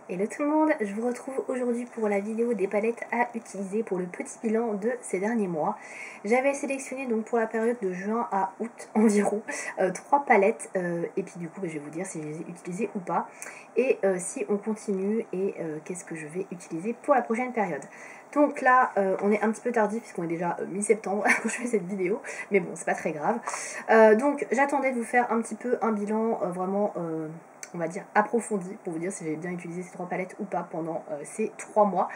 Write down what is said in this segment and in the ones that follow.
Hello tout le monde, je vous retrouve aujourd'hui pour la vidéo des palettes à utiliser pour le petit bilan de ces derniers mois. J'avais sélectionné donc pour la période de juin à août environ 3 palettes et puis du coup je vais vous dire si je les ai utilisées ou pas et si on continue et qu'est-ce que je vais utiliser pour la prochaine période. Donc là on est un petit peu tardif puisqu'on est déjà mi-septembre quand je fais cette vidéo, mais bon c'est pas très grave. Donc j'attendais de vous faire un petit peu un bilan vraiment on va dire approfondie pour vous dire si j'avais bien utilisé ces 3 palettes ou pas pendant ces 3 mois.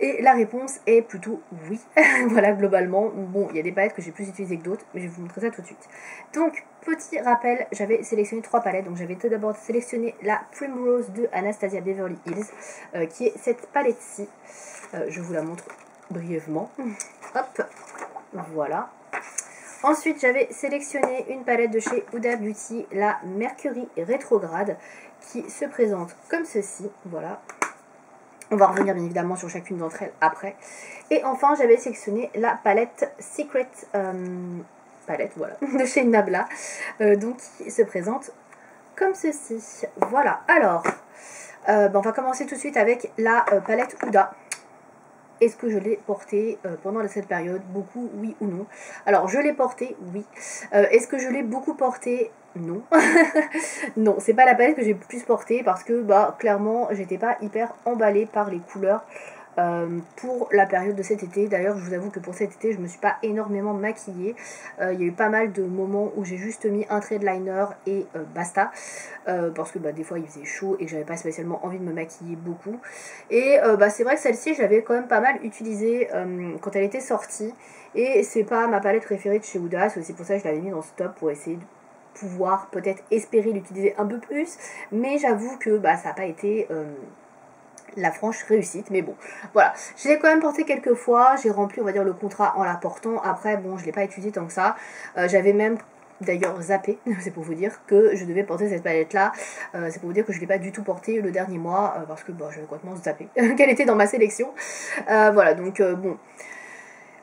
Et la réponse est plutôt oui. Voilà, globalement. Bon, il y a des palettes que j'ai plus utilisées que d'autres, mais je vais vous montrer ça tout de suite. Donc, petit rappel, j'avais sélectionné 3 palettes. Donc, j'avais tout d'abord sélectionné la Primrose de Anastasia Beverly Hills, qui est cette palette-ci. Je vous la montre brièvement. Hop, voilà. Ensuite, j'avais sélectionné une palette de chez Huda Beauty, la Mercury Rétrograde, qui se présente comme ceci. Voilà. On va revenir bien évidemment sur chacune d'entre elles après. Et enfin, j'avais sélectionné la palette Secret palette, voilà, de chez Nabla, donc qui se présente comme ceci. Voilà. Alors, on va commencer tout de suite avec la palette Huda. Est-ce que je l'ai portée pendant cette période? Beaucoup, oui ou non? Alors, je l'ai portée, oui. Est-ce que je l'ai beaucoup portée? Non. Non, c'est pas la palette que j'ai le plus portée parce que, bah, clairement, j'étais pas hyper emballée par les couleurs pour la période de cet été. D'ailleurs, je vous avoue que pour cet été, je me suis pas énormément maquillée. Il y a eu pas mal de moments où j'ai juste mis un trait de liner et basta. Parce que bah, des fois il faisait chaud et j'avais pas spécialement envie de me maquiller beaucoup. Et bah, c'est vrai que celle-ci, je l'avais quand même pas mal utilisée quand elle était sortie. Et c'est pas ma palette préférée de chez Huda, c'est aussi pour ça que je l'avais mis dans ce top pour essayer de pouvoir peut-être espérer l'utiliser un peu plus. Mais j'avoue que bah, ça n'a pas été la franche réussite, mais bon, voilà. Je l'ai quand même portée quelques fois, j'ai rempli, on va dire, le contrat en la portant. Après, bon, je l'ai pas utilisée tant que ça. J'avais même d'ailleurs zappé, c'est pour vous dire que je devais porter cette palette là, c'est pour vous dire que je ne l'ai pas du tout portée le dernier mois, parce que bon, j'avais complètement zappé qu'elle était dans ma sélection. Voilà, donc bon,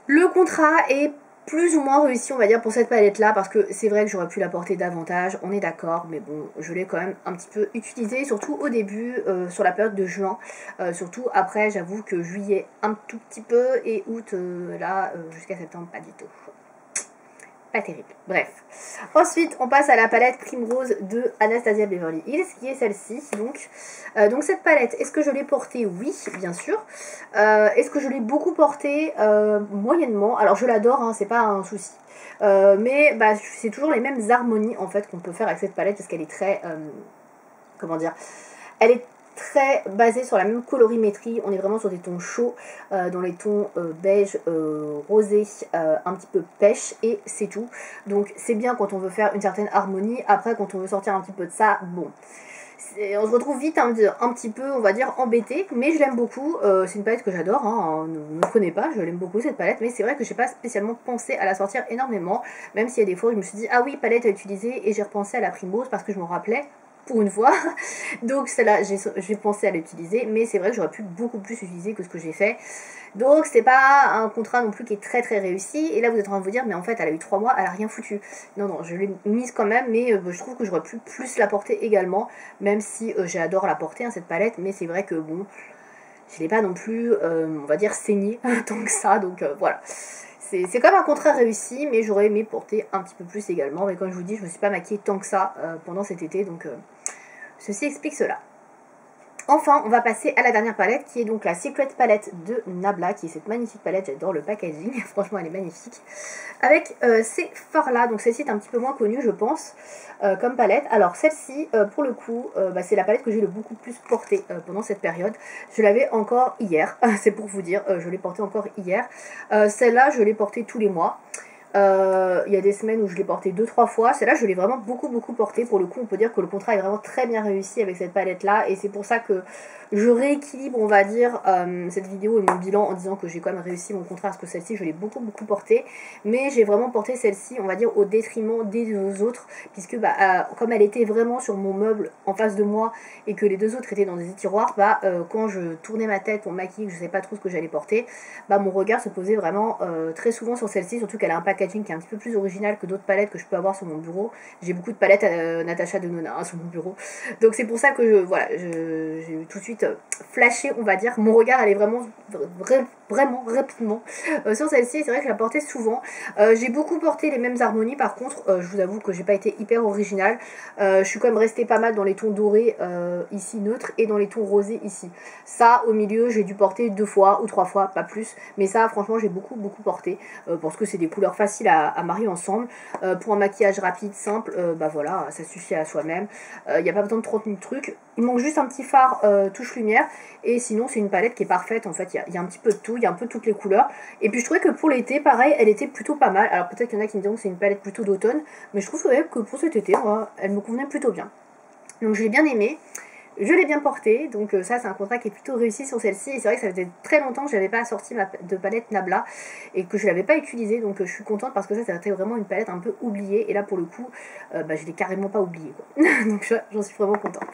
le contrat est plus ou moins réussi, on va dire, pour cette palette là, parce que c'est vrai que j'aurais pu la porter davantage, on est d'accord, mais bon, je l'ai quand même un petit peu utilisée, surtout au début, sur la période de juin, surtout après, j'avoue que juillet un tout petit peu, et août, là, jusqu'à septembre, pas du tout. Pas terrible. Bref. Ensuite, on passe à la palette Primrose de Anastasia Beverly Hills, qui est celle-ci. Donc cette palette, est-ce que je l'ai portée? Oui, bien sûr. Est-ce que je l'ai beaucoup portée? Moyennement. Alors, je l'adore, hein, c'est pas un souci. Mais bah, c'est toujours les mêmes harmonies, en fait, qu'on peut faire avec cette palette, parce qu'elle est très... comment dire? Elle est très basée sur la même colorimétrie, on est vraiment sur des tons chauds, dans les tons beige, rosé, un petit peu pêche, et c'est tout. Donc c'est bien quand on veut faire une certaine harmonie. Après, quand on veut sortir un petit peu de ça, bon, on se retrouve vite un petit peu, on va dire, embêté, mais je l'aime beaucoup. C'est une palette que j'adore, hein, ne me prenez pas, je l'aime beaucoup cette palette, mais c'est vrai que j'ai pas spécialement pensé à la sortir énormément, même s'il y a des fois où je me suis dit, ah oui, palette à utiliser, et j'ai repensé à la Primrose parce que je m'en rappelais, pour une fois. Donc celle-là, j'ai pensé à l'utiliser, mais c'est vrai que j'aurais pu beaucoup plus l'utiliser que ce que j'ai fait. Donc c'est pas un contrat non plus qui est très très réussi. Et là vous êtes en train de vous dire, mais en fait elle a eu 3 mois, elle a rien foutu. Non, non, je l'ai mise quand même, mais je trouve que j'aurais pu plus la porter également, même si j'adore la porter, hein, cette palette, mais c'est vrai que bon, je l'ai pas non plus, on va dire, saignée tant que ça, donc voilà. C'est quand même un contrat réussi, mais j'aurais aimé porter un petit peu plus également. Mais comme je vous dis, je me suis pas maquillée tant que ça pendant cet été, donc ceci explique cela. Enfin, on va passer à la dernière palette, qui est donc la Secret palette de Nabla, qui est cette magnifique palette, j'adore le packaging, franchement elle est magnifique. Avec ces fards-là, donc celle-ci est un petit peu moins connue, je pense, comme palette. Alors celle-ci, pour le coup, bah, c'est la palette que j'ai le beaucoup plus portée pendant cette période. Je l'avais encore hier, c'est pour vous dire, je l'ai portée encore hier. Celle-là, je l'ai portée tous les mois. Il y a des semaines où je l'ai portée 2-3 fois. Celle-là, je l'ai vraiment beaucoup portée. Pour le coup, on peut dire que le contrat est vraiment très bien réussi avec cette palette-là. Et c'est pour ça que je rééquilibre, on va dire, cette vidéo et mon bilan en disant que j'ai quand même réussi mon contrat. Parce que celle-ci, je l'ai beaucoup portée. Mais j'ai vraiment porté celle-ci, on va dire, au détriment des deux autres. Puisque, bah, comme elle était vraiment sur mon meuble en face de moi et que les deux autres étaient dans des tiroirs, bah, quand je tournais ma tête pour maquiller, que je ne savais pas trop ce que j'allais porter, bah, mon regard se posait vraiment très souvent sur celle-ci. Surtout qu'elle a un packaging qui est un petit peu plus original que d'autres palettes que je peux avoir sur mon bureau. J'ai beaucoup de palettes Natasha Denona, hein, sur mon bureau. Donc c'est pour ça que voilà, j'ai tout de suite vite flashé, on va dire. Mon regard allait vraiment rapidement sur celle-ci. C'est vrai que je la portais souvent. J'ai beaucoup porté les mêmes harmonies. Par contre, je vous avoue que j'ai pas été hyper originale. Je suis quand même restée pas mal dans les tons dorés ici neutres et dans les tons rosés ici. Ça, au milieu, j'ai dû porter 2 fois ou 3 fois, pas plus. Mais ça, franchement, j'ai beaucoup porté parce que c'est des couleurs faciles à marier ensemble. Pour un maquillage rapide, simple, bah voilà, ça suffit à soi-même. Il n'y a pas besoin de 30 000 trucs. Il manque juste un petit fard touche lumière. Et sinon, c'est une palette qui est parfaite. En fait, il y a un petit peu de tout. Il y a un peu toutes les couleurs. Et puis, je trouvais que pour l'été, pareil, elle était plutôt pas mal. Alors, peut-être qu'il y en a qui me diront que c'est une palette plutôt d'automne. Mais je trouve quand même que pour cet été, moi, elle me convenait plutôt bien. Donc, je l'ai bien aimée. Je l'ai bien portée, donc ça c'est un contrat qui est plutôt réussi sur celle-ci. Et c'est vrai que ça faisait très longtemps que je n'avais pas sorti de palette Nabla et que je ne l'avais pas utilisée, donc je suis contente parce que ça c'était vraiment une palette un peu oubliée. Et là pour le coup, je l'ai carrément pas oubliée, quoi. Donc j'en suis vraiment contente.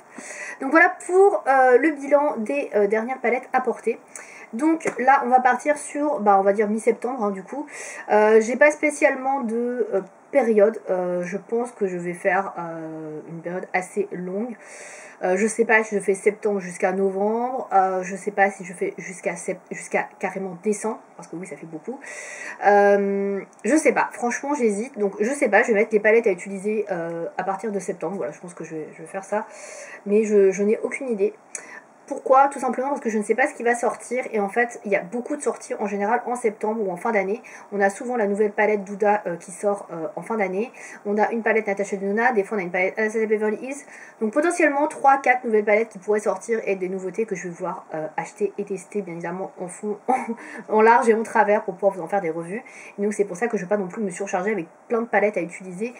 Donc voilà pour le bilan des dernières palettes à porter. Donc là on va partir sur, on va dire mi-septembre, hein, du coup. J'ai pas spécialement de période, je pense que je vais faire une période assez longue. Je sais pas si je fais septembre jusqu'à novembre, je sais pas si je fais jusqu'à carrément décembre, parce que oui ça fait beaucoup. Je sais pas, franchement j'hésite, donc je sais pas, je vais mettre les palettes à utiliser à partir de septembre, voilà je pense que je vais faire ça, mais je n'ai aucune idée. Pourquoi? Tout simplement parce que je ne sais pas ce qui va sortir et en fait il y a beaucoup de sorties en général en septembre ou en fin d'année. On a souvent la nouvelle palette Douda qui sort en fin d'année. On a une palette Natasha Denona, des fois on a une palette Anastasia Beverly Hills. Donc potentiellement 3-4 nouvelles palettes qui pourraient sortir et des nouveautés que je vais vouloir acheter et tester bien évidemment en fond, en large et en travers pour pouvoir vous en faire des revues. Et donc c'est pour ça que je ne vais pas non plus me surcharger avec plein de palettes à utiliser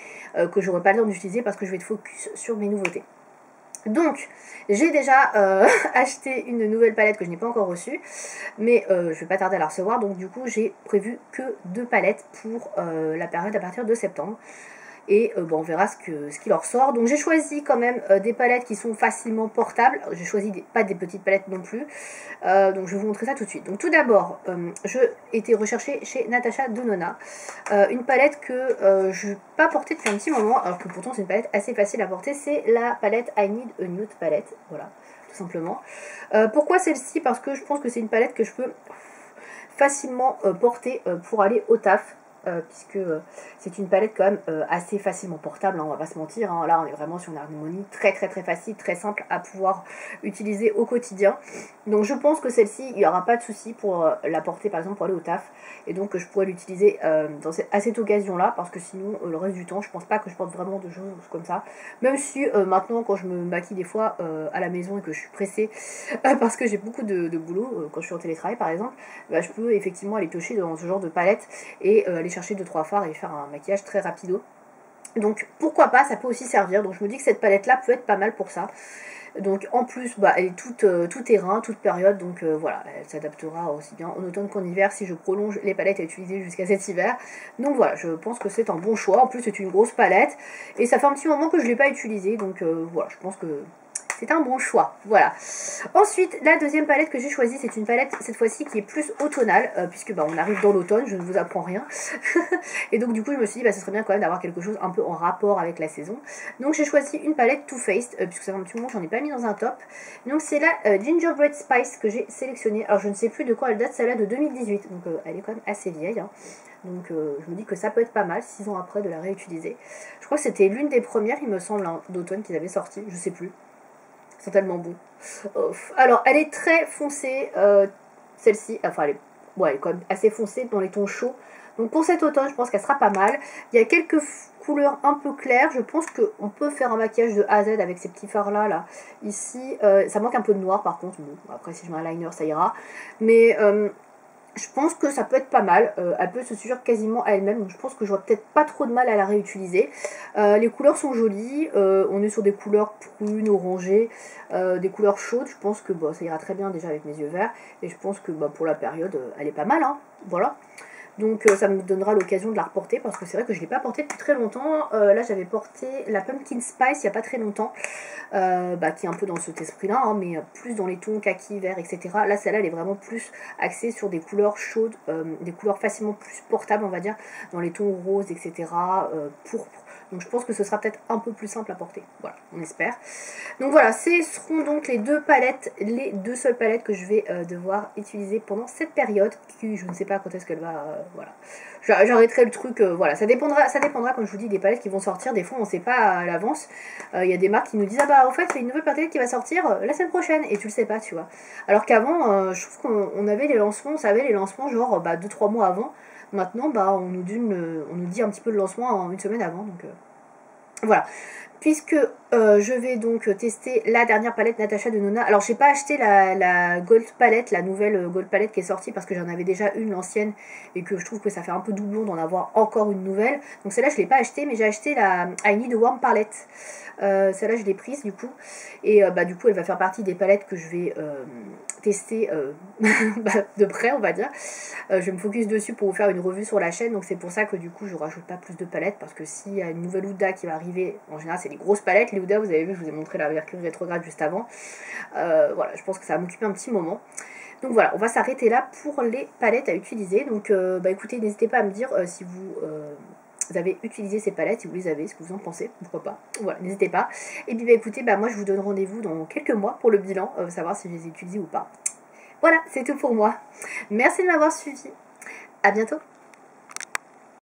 que j'aurai pas le temps d'utiliser parce que je vais être focus sur mes nouveautés. Donc, j'ai déjà acheté une nouvelle palette que je n'ai pas encore reçue, mais je vais pas tarder à la recevoir, donc du coup j'ai prévu que 2 palettes pour la période à partir de septembre. Et on verra ce qui leur sort. Donc j'ai choisi quand même des palettes qui sont facilement portables. J'ai choisi pas des petites palettes non plus. Donc je vais vous montrer ça tout de suite. Donc tout d'abord, je été rechercher chez Natasha Denona. Une palette que je n'ai pas portée depuis un petit moment. Alors que pourtant c'est une palette assez facile à porter. C'est la palette I Need a Nude palette. Voilà, tout simplement. Pourquoi celle-ci? Parce que je pense que c'est une palette que je peux facilement porter pour aller au taf. Puisque c'est une palette quand même assez facilement portable, hein, on va pas se mentir, hein. Là on est vraiment sur une harmonie très facile, très simple à pouvoir utiliser au quotidien. Donc je pense que celle-ci, il n'y aura pas de souci pour la porter par exemple pour aller au taf. Et donc je pourrais l'utiliser à cette occasion-là, parce que sinon le reste du temps, je pense pas que je porte vraiment de choses comme ça. Même si maintenant quand je me maquille des fois à la maison et que je suis pressée parce que j'ai beaucoup de boulot, quand je suis en télétravail par exemple, je peux effectivement aller piocher dans ce genre de palette et aller chercher 2-3 fards et faire un maquillage très rapido. Donc pourquoi pas, ça peut aussi servir. Donc je me dis que cette palette là peut être pas mal pour ça. Donc en plus elle est tout terrain, toute période, donc voilà, elle s'adaptera aussi bien en automne qu'en hiver si je prolonge les palettes à utiliser jusqu'à cet hiver. Donc voilà, je pense que c'est un bon choix. En plus c'est une grosse palette et ça fait un petit moment que je ne l'ai pas utilisée, donc voilà, je pense que c'est un bon choix, voilà. Ensuite, la deuxième palette que j'ai choisie, c'est une palette, cette fois-ci, qui est plus automnale, puisque on arrive dans l'automne, je ne vous apprends rien. Et donc, du coup, je me suis dit, ce serait bien quand même d'avoir quelque chose un peu en rapport avec la saison. Donc, j'ai choisi une palette Too Faced, puisque ça fait un petit moment que j'en ai pas mis dans un top. Donc, c'est la Gingerbread Spice que j'ai sélectionnée. Alors, je ne sais plus de quoi elle date, celle-là de 2018, donc elle est quand même assez vieille, hein. Donc je me dis que ça peut être pas mal, 6 ans après, de la réutiliser. Je crois que c'était l'une des premières, il me semble, hein, d'automne qu'ils avaient sorti, je sais plus. Sont tellement bons. Alors, elle est très foncée, celle-ci. Enfin, elle est quand même assez foncée dans les tons chauds. Donc, pour cet automne, je pense qu'elle sera pas mal. Il y a quelques couleurs un peu claires. Je pense qu'on peut faire un maquillage de A à Z avec ces petits fards-là. Là. Ici, ça manque un peu de noir, par contre. Bon, après, si je mets un liner, ça ira. Mais je pense que ça peut être pas mal. Elle peut se suffire quasiment à elle-même, donc je pense que j'aurai peut-être pas trop de mal à la réutiliser. Les couleurs sont jolies, on est sur des couleurs prunes, orangées, des couleurs chaudes. Je pense que ça ira très bien déjà avec mes yeux verts, et je pense que pour la période, elle est pas mal, hein. Voilà. Donc ça me donnera l'occasion de la reporter parce que c'est vrai que je ne l'ai pas portée depuis très longtemps. Là j'avais porté la Pumpkin Spice il n'y a pas très longtemps, qui est un peu dans cet esprit-là, hein, mais plus dans les tons kaki, vert, etc. Là celle-là elle est vraiment plus axée sur des couleurs chaudes, des couleurs facilement plus portables on va dire, dans les tons roses, etc. Pourpre. Donc je pense que ce sera peut-être un peu plus simple à porter. Voilà, on espère. Donc voilà, ce seront donc les deux palettes, les deux seules palettes que je vais devoir utiliser pendant cette période, qui je ne sais pas quand est-ce qu'elle va, voilà. J'arrêterai le truc, voilà, ça dépendra comme je vous dis des palettes qui vont sortir, des fois on ne sait pas à l'avance, il y a des marques qui nous disent ah bah au fait il y a une nouvelle palette qui va sortir la semaine prochaine, et tu le sais pas tu vois. Alors qu'avant, je trouve qu'on avait les lancements, on savait les lancements genre 2-3 mois avant. Maintenant, on nous dit un petit peu le lancement en une semaine avant. Donc voilà. Puisque je vais donc tester la dernière palette Natasha de Nona. Alors, j'ai pas acheté la Gold Palette, la nouvelle Gold Palette qui est sortie parce que j'en avais déjà une, l'ancienne, et que je trouve que ça fait un peu doublon d'en avoir encore une nouvelle. Donc celle-là, je l'ai pas achetée, mais j'ai acheté la I Need a Warm Palette. Celle-là, je l'ai prise du coup. Et du coup, elle va faire partie des palettes que je vais tester de près, on va dire. Je vais me focus dessus pour vous faire une revue sur la chaîne. Donc c'est pour ça que du coup, je rajoute pas plus de palettes. Parce que s'il y a une nouvelle Huda qui va arriver, en général, c'est des grosses palettes. Les Huda, vous avez vu, je vous ai montré la Mercure rétrograde juste avant. Voilà, je pense que ça va m'occuper un petit moment. Donc voilà, on va s'arrêter là pour les palettes à utiliser. Donc écoutez, n'hésitez pas à me dire si vous avez utilisé ces palettes, si vous les avez, ce que vous en pensez, pourquoi pas. Voilà, n'hésitez pas. Et puis écoutez, moi je vous donne rendez-vous dans quelques mois pour le bilan, savoir si je les ai utilisés ou pas. Voilà, c'est tout pour moi. Merci de m'avoir suivi. À bientôt.